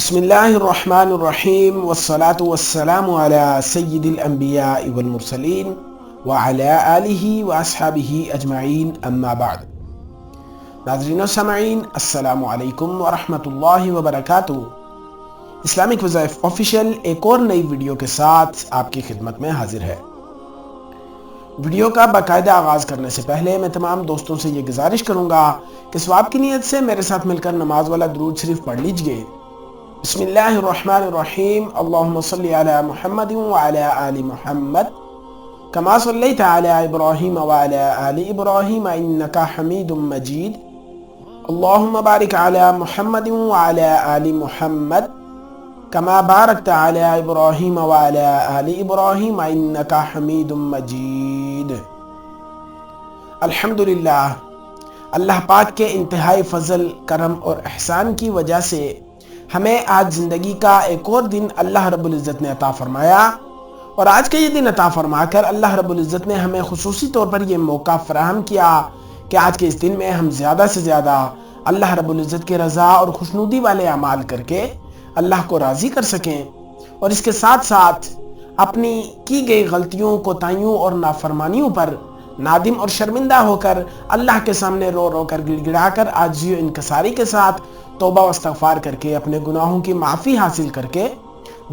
بسم اللہ الرحمن الرحیم والصلاة والسلام علی سید الانبیاء والمرسلین وعلی آلہ واصحابہ اجمعین اما بعد۔ ناظرین و سامعین، السلام علیکم ورحمۃ اللہ وبرکاتہ۔ اسلامک وظائف آفیشیل ایک اور نئی ویڈیو کے ساتھ آپ کی خدمت میں حاضر ہے۔ ویڈیو کا باقاعدہ آغاز کرنے سے پہلے میں تمام دوستوں سے یہ گزارش کروں گا کہ ثواب کی نیت سے میرے ساتھ مل کر نماز والا درود شریف پڑھ لیجئے۔ بسم اللہ الرحمن الرحیم، اللہم صلی علی محمد وعلی آل محمد کما صلیت علی ابراہیم وعلی آل ابراہیم انکا حمید مجید، اللہم بارک علی محمد وعلی آل محمد کما بارکت علی ابراہیم وعلی آل ابراہیم انکا حمید مجید۔ الحمدللہ، اللہ پاک کے انتہائی فضل، کرم اور احسان کی وجہ سے ہمیں آج زندگی کا ایک اور دن اللہ رب العزت نے عطا فرمایا، اور آج کا یہ دن عطا فرما کر اللہ رب العزت نے ہمیں خصوصی طور پر یہ موقع فراہم کیا کہ آج کے اس دن میں ہم زیادہ سے زیادہ اللہ رب العزت کے رضا اور خوشنودی والے اعمال کر کے اللہ کو راضی کر سکیں، اور اس کے ساتھ ساتھ اپنی کی گئی غلطیوں، کوتاہیوں اور نافرمانیوں پر نادم اور شرمندہ ہو کر اللہ کے سامنے رو رو کر گڑ گڑا کر عاجزی و انکساری کے ساتھ توبہ و استغفار کر کے اپنے گناہوں کی معافی حاصل کر کے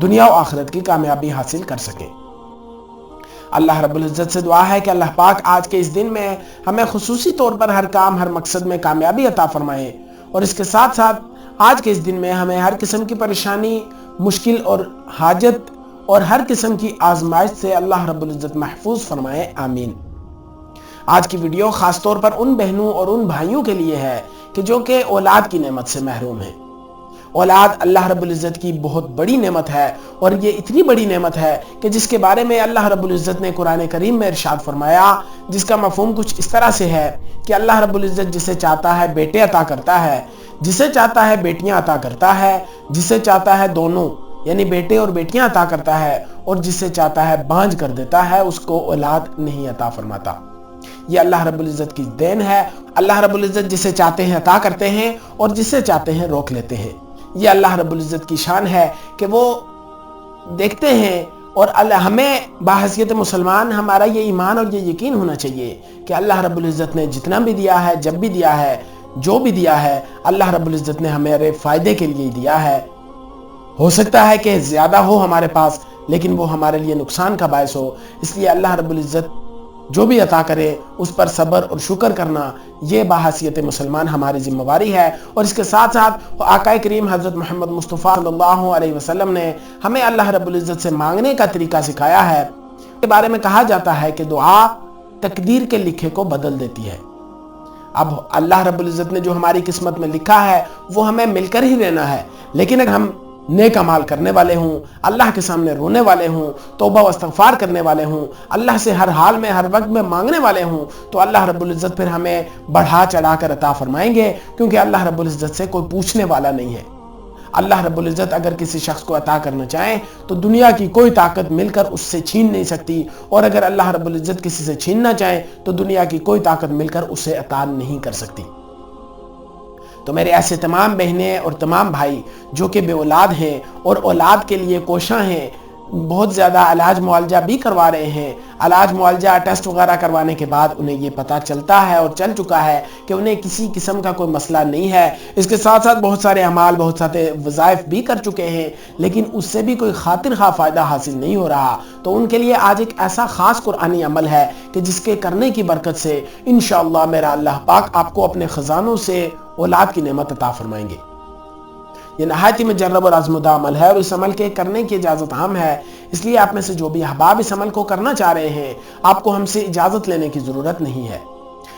دنیا و آخرت کی کامیابی حاصل کر سکیں۔ اللہ رب العزت سے دعا ہے کہ اللہ پاک آج کے اس دن میں ہمیں خصوصی طور پر ہر کام، ہر مقصد میں کامیابی عطا فرمائے، اور اس کے ساتھ ساتھ آج کے اس دن میں ہمیں ہر قسم کی پریشانی، مشکل اور حاجت اور ہر قسم کی آزمائش سے اللہ رب العزت محفوظ فرمائے، آمین۔ آج کی ویڈیو خاص طور پر ان بہنوں اور ان بھائیوں کے لیے ہے کہ جو کہ اولاد کی نعمت سے محروم ہیں۔ اولاد اللہ رب العزت کی بہت بڑی نعمت ہے، اور یہ اتنی بڑی نعمت ہے کہ جس کے بارے میں اللہ رب العزت نے قرآن کریم میں ارشاد فرمایا، جس کا مفہوم کچھ اس طرح سے ہے کہ اللہ رب العزت جسے چاہتا ہے بیٹے عطا کرتا ہے، جسے چاہتا ہے بیٹیاں عطا کرتا ہے، جسے چاہتا ہے دونوں یعنی بیٹے اور بیٹیاں عطا کرتا ہے، اور جسے چاہتا ہے بانجھ کر دیتا ہے، اس کو اولاد نہیں عطا فرماتا۔ یہ اللہ رب العزت کی دین ہے۔ اللہ رب العزت جسے چاہتے ہیں عطا کرتے ہیں، اور جسے چاہتے ہیں روک لیتے ہیں۔ یہ اللہ رب العزت کی شان ہے کہ وہ دیکھتے ہیں، اور ہمیں بحیثیت مسلمان ہمارا یہ ایمان اور یہ یقین ہونا چاہیے کہ اللہ رب العزت نے جتنا بھی دیا ہے، جب بھی دیا ہے، جو بھی دیا ہے، اللہ رب العزت نے ہمارے فائدے کے لیے دیا ہے۔ ہو سکتا ہے کہ زیادہ ہو ہمارے پاس، لیکن وہ ہمارے لیے نقصان کا باعث ہو، اس لیے اللہ رب العزت جو بھی عطا کرے اس پر صبر اور شکر کرنا، یہ بحیثیت مسلمان ہماری ذمہ داری ہے۔ اور اس کے ساتھ ساتھ آقا کریم حضرت محمد مصطفیٰ صلی اللہ علیہ وسلم نے ہمیں اللہ رب العزت سے مانگنے کا طریقہ سکھایا ہے۔ اس کے بارے میں کہا جاتا ہے کہ دعا تقدیر کے لکھے کو بدل دیتی ہے۔ اب اللہ رب العزت نے جو ہماری قسمت میں لکھا ہے وہ ہمیں مل کر ہی رہنا ہے، لیکن اگر ہم نیک اعمال کرنے والے ہوں، اللہ کے سامنے رونے والے ہوں، توبہ و استغفار کرنے والے ہوں، اللہ سے ہر حال میں، ہر وقت میں مانگنے والے ہوں، تو اللہ رب العزت پھر ہمیں بڑھا چڑھا کر عطا فرمائیں گے، کیونکہ اللہ رب العزت سے کوئی پوچھنے والا نہیں ہے۔ اللہ رب العزت اگر کسی شخص کو عطا کرنا چاہیں تو دنیا کی کوئی طاقت مل کر اس سے چھین نہیں سکتی، اور اگر اللہ رب العزت کسی سے چھیننا چاہیں تو دنیا کی کوئی طاقت مل کر اسے عطا نہیں کر سکتی۔ تو میرے ایسے تمام بہنیں اور تمام بھائی جو کہ بے اولاد ہیں اور اولاد کے لیے کوشاں ہیں، بہت زیادہ علاج معالجہ بھی کروا رہے ہیں، علاج معالجہ ٹیسٹ وغیرہ کروانے کے بعد انہیں یہ پتہ چلتا ہے اور چل چکا ہے کہ انہیں کسی قسم کا کوئی مسئلہ نہیں ہے، اس کے ساتھ ساتھ بہت سارے اعمال، بہت سارے وظائف بھی کر چکے ہیں، لیکن اس سے بھی کوئی خاطر خواہ فائدہ حاصل نہیں ہو رہا، تو ان کے لیے آج ایک ایسا خاص قرآنی عمل ہے کہ جس کے کرنے کی برکت سے انشاءاللہ میرا اللہ پاک آپ کو اپنے خزانوں سے اولاد کی نعمت عطا فرمائیں گے۔ یہ نہایت ہی مجرب اور آزمودہ عمل ہے، اور اس عمل کے کرنے کی اجازت عام ہے، اس لیے آپ میں سے جو بھی احباب اس عمل کو کرنا چاہ رہے ہیں، آپ کو ہم سے اجازت لینے کی ضرورت نہیں ہے۔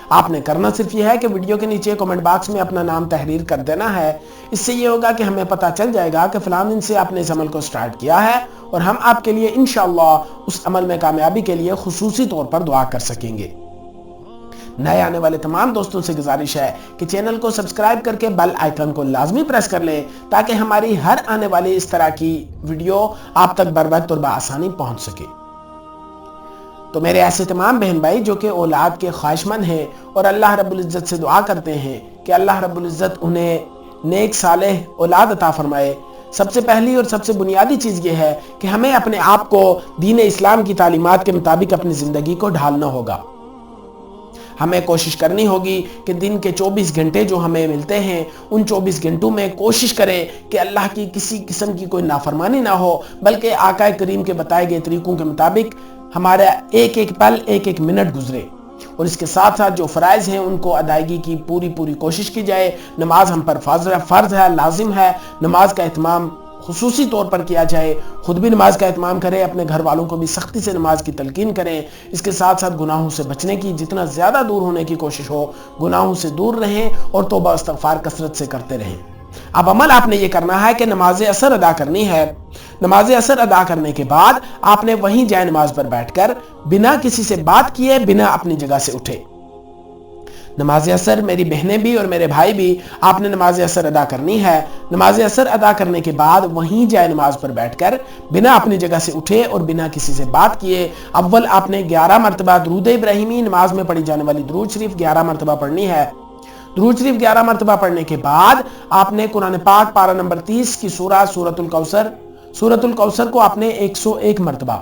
آپ نے کرنا صرف یہ ہے کہ ویڈیو کے نیچے کمنٹ باکس میں اپنا نام تحریر کر دینا ہے۔ اس سے یہ ہوگا کہ ہمیں پتہ چل جائے گا کہ فلاں دن سے آپ نے اس عمل کو سٹارٹ کیا ہے، اور ہم آپ کے لیے انشاءاللہ اس عمل میں کامیابی کے لیے خصوصی طور پر دعا کر سکیں گے۔ نئے آنے والے تمام دوستوں سے گزارش ہے کہ چینل کو سبسکرائب کر کے بیل آئیکن کو لازمی پریس کر لیں، تاکہ ہماری ہر آنے والی اس طرح کی ویڈیو آپ تک بر وقت اور بآسانی پہنچ سکے۔ تو میرے ایسے تمام بہن بھائی جو کہ اولاد کے خواہش مند ہیں اور اللہ رب العزت سے دعا کرتے ہیں کہ اللہ رب العزت انہیں نیک صالح اولاد عطا فرمائے، سب سے پہلی اور سب سے بنیادی چیز یہ ہے کہ ہمیں اپنے آپ کو دین اسلام کی تعلیمات کے مطابق اپنی زندگی کو ڈھالنا ہوگا۔ ہمیں کوشش کرنی ہوگی کہ دن کے 24 گھنٹے جو ہمیں ملتے ہیں ان 24 گھنٹوں میں کوشش کریں کہ اللہ کی کسی قسم کی کوئی نافرمانی نہ ہو، بلکہ آقا کریم کے بتائے گئے طریقوں کے مطابق ہمارا ایک ایک پل، ایک ایک منٹ گزرے، اور اس کے ساتھ ساتھ جو فرائض ہیں ان کو ادائیگی کی پوری کوشش کی جائے۔ نماز ہم پر فرض ہے، لازم ہے، نماز کا اہتمام خصوصی طور پر کیا جائے، خود بھی نماز کا اہتمام کریں، اپنے گھر والوں کو بھی سختی سے نماز کی تلقین کریں۔ اس کے ساتھ ساتھ گناہوں سے بچنے کی جتنا زیادہ دور ہونے کی کوشش ہو، گناہوں سے دور رہیں اور توبہ استغفار کثرت سے کرتے رہیں۔ اب عمل آپ نے یہ کرنا ہے کہ نماز عصر ادا کرنی ہے۔ نماز عصر ادا کرنے کے بعد آپ نے وہیں جائے نماز پر بیٹھ کر بنا کسی سے بات کیے، بنا اپنی جگہ سے اٹھے، نماز عصر میری بہنیں بھی اور میرے بھائی بھی آپ نے نماز عصر ادا کرنی ہے۔ نماز عصر ادا کرنے کے بعد وہیں جائے نماز پر بیٹھ کر بنا اپنی جگہ سے اٹھے اور بنا کسی سے بات کیے اول آپ نے 11 مرتبہ درود ابراہیمی، نماز میں پڑھی جانے والی درود شریف 11 مرتبہ پڑھنی ہے۔ درود شریف 11 مرتبہ پڑھنے کے بعد آپ نے قرآن پاک پارہ نمبر 30 کی سورۃ الکوثر کو آپ نے 101 مرتبہ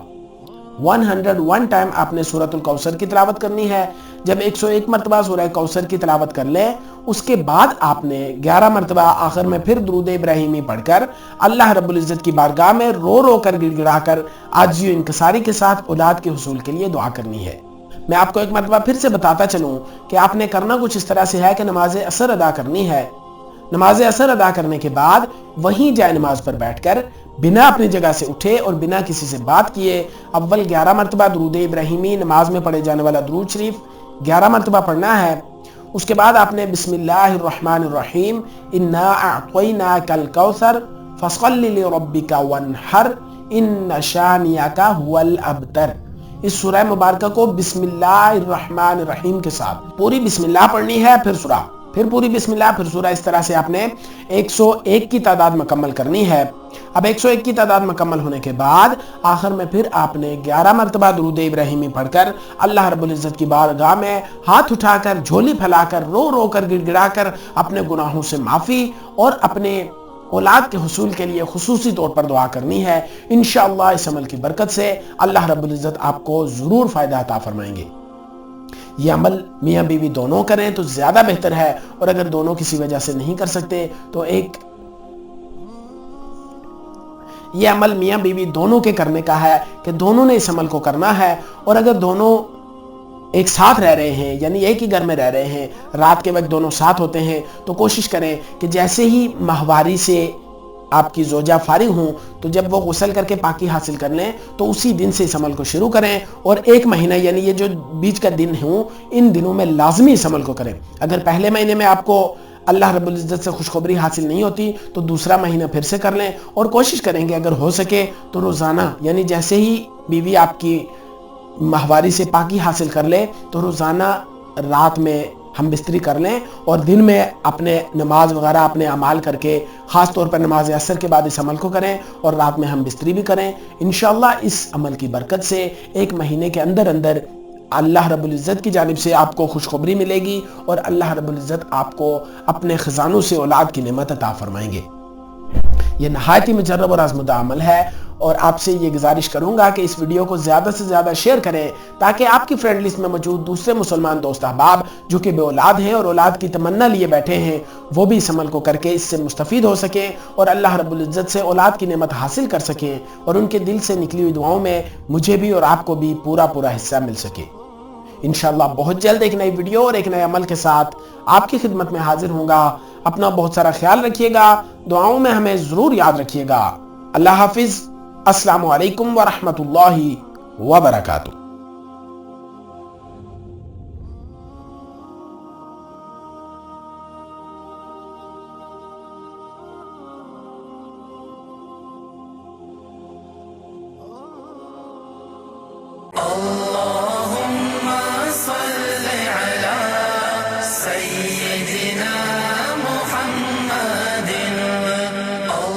101 ٹائم آپ نے سورۃ الکوثر کی تلاوت کرنی ہے۔ جب 101 مرتبہ سورہ کوثر کی تلاوت کر لیں، اس کے بعد آپ نے 11 مرتبہ آخر میں پھر درود ابراہیمی پڑھ کر اللہ رب العزت کی بارگاہ میں رو کر گڑ گڑا کر عاجزی و انکساری کے ساتھ اولاد کے حصول کے لیے دعا کرنی ہے۔ میں آپ کو ایک مرتبہ پھر سے بتاتا چلوں کہ آپ نے کرنا کچھ اس طرح سے ہے کہ نماز عصر ادا کرنی ہے۔ نماز عصر ادا کرنے کے بعد وہیں جائے نماز پر بیٹھ کر بنا اپنی جگہ سے اٹھے اور بنا کسی سے بات کیے اول 11 مرتبہ درود ابراہیمی، نماز میں پڑھے جانے والا درود شریف 11 مرتبہ پڑھنا ہے۔ اس کے بعد آپ نے بسم اللہ الرحمن الرحیم انا اعطیناک الکوثر فصل لربک وانحر ان شانئک ھو الابتر، اس سورہ مبارکہ کو بسم اللہ الرحمن الرحیم کے ساتھ پوری بسم اللہ پڑھنی ہے، پھر سورہ، پھر پوری بسم اللہ، پھر سورہ، اس طرح سے آپ نے 101 کی تعداد مکمل کرنی ہے۔ اب 101 کی تعداد مکمل ہونے کے بعد آخر میں پھر آپ نے 11 مرتبہ درود ابراہیمی پڑھ کر اللہ رب العزت کی بارگاہ میں ہاتھ اٹھا کر، جھولی پھیلا کر، رو کر، گڑ گڑا کر اپنے گناہوں سے معافی اور اپنے اولاد کے حصول کے لیے خصوصی طور پر دعا کرنی ہے۔ انشاءاللہ اس عمل کی برکت سے اللہ رب العزت آپ کو ضرور فائدہ عطا فرمائیں گے۔ یہ عمل میاں بیوی دونوں کریں تو زیادہ بہتر ہے، اور اگر دونوں کسی وجہ سے نہیں کر سکتے تو یہ عمل میاں بیوی دونوں کے کرنے کا ہے کہ دونوں نے اس عمل کو کرنا ہے۔ اور اگر دونوں ایک ساتھ رہ رہے ہیں، یعنی ایک ہی گھر میں رہ رہے ہیں، رات کے وقت دونوں ساتھ ہوتے ہیں، تو کوشش کریں کہ جیسے ہی ماہواری سے آپ کی زوجہ فارغ ہوں تو جب وہ غسل کر کے پاکی حاصل کر لیں تو اسی دن سے اس عمل کو شروع کریں، اور 1 مہینہ یعنی یہ جو بیچ کا دن ہوں ان دنوں میں لازمی اس عمل کو کریں۔ اگر پہلے مہینے میں آپ کو اللہ رب العزت سے خوشخبری حاصل نہیں ہوتی تو دوسرا مہینہ پھر سے کر لیں، اور کوشش کریں کہ اگر ہو سکے تو روزانہ، یعنی جیسے ہی بیوی آپ کی ماہواری سے پاکی حاصل کر لے تو روزانہ رات میں ہم بستری کر لیں، اور دن میں اپنے نماز وغیرہ اپنے اعمال کر کے خاص طور پر نماز عصر کے بعد اس عمل کو کریں، اور رات میں ہم بستری بھی کریں۔ انشاءاللہ اس عمل کی برکت سے 1 مہینے کے اندر اللہ رب العزت کی جانب سے آپ کو خوشخبری ملے گی، اور اللہ رب العزت آپ کو اپنے خزانوں سے اولاد کی نعمت عطا فرمائیں گے۔ یہ نہایت ہی مجرب اور آزمودہ عمل ہے، اور آپ سے یہ گزارش کروں گا کہ اس ویڈیو کو زیادہ سے زیادہ شیئر کریں تاکہ آپ کی فرینڈ لسٹ میں موجود دوسرے مسلمان دوست احباب جو کہ بے اولاد ہیں اور اولاد کی تمنا لیے بیٹھے ہیں وہ بھی اس عمل کو کر کے اس سے مستفید ہو سکیں اور اللہ رب العزت سے اولاد کی نعمت حاصل کر سکیں، اور ان کے دل سے نکلی ہوئی دعاؤں میں مجھے بھی اور آپ کو بھی پورا حصہ مل سکے۔ انشاءاللہ بہت جلد ایک نئی ویڈیو اور ایک نئے عمل کے ساتھ آپ کی خدمت میں حاضر ہوں گا۔ اپنا بہت سارا خیال رکھیے گا، دعاؤں میں ہمیں ضرور یاد رکھیے گا۔ اللہ حافظ۔ السلام علیکم ورحمۃ اللہ وبرکاتہ۔